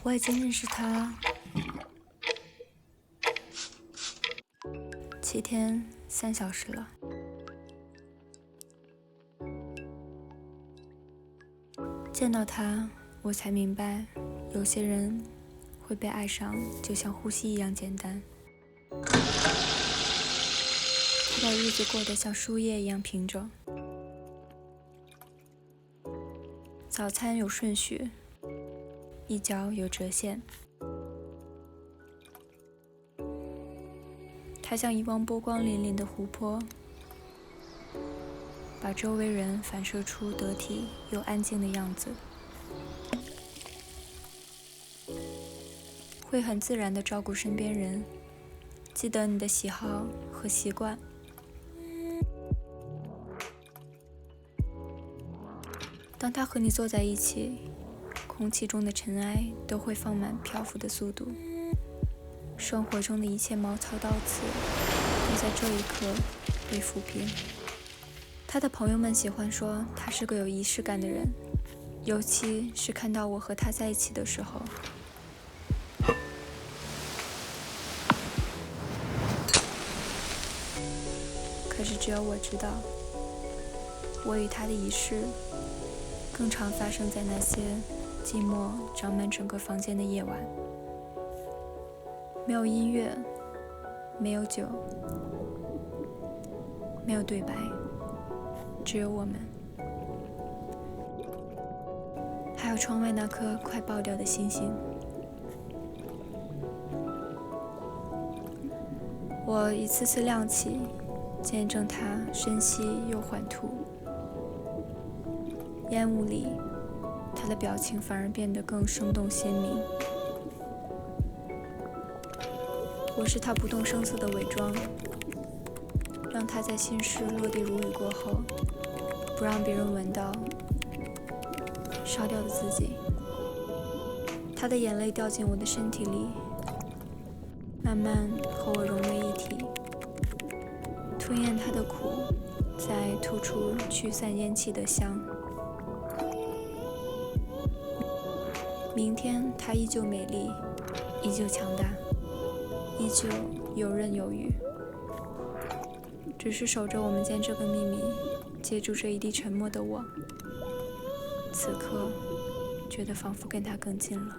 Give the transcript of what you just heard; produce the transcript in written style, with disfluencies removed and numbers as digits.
我已经认识他7天3小时了。见到他，我才明白，有些人会被爱上，就像呼吸一样简单。他把日子过得像树叶一样平整。早餐有顺序，一角有折线。它像一汪波光粼粼的湖泊，把周围人反射出得体又安静的样子，会很自然地照顾身边人，记得你的喜好和习惯。当他和你坐在一起，空气中的尘埃都会放慢漂浮的速度，生活中的一切毛糙到此都在这一刻被抚平。他的朋友们喜欢说他是个有仪式感的人，尤其是看到我和他在一起的时候。可是只有我知道，我与他的仪式更常发生在那些寂寞长满整个房间的夜晚。没有音乐，没有酒，没有对白，只有我们，还有窗外那颗快爆掉的星星。我一次次亮起，见证它深吸又缓吐。烟雾里，他的表情反而变得更生动鲜明。我是他不动声色的伪装，让他在心事落地如雨过后，不让别人闻到烧掉的自己。他的眼泪掉进我的身体里，慢慢和我融为一体，吞咽他的苦，再吐出驱散烟气的香。明天她依旧美丽，依旧强大，依旧游刃有余，只是守着我们间这个秘密，借助这一滴沉默的我，此刻觉得仿佛跟她更近了。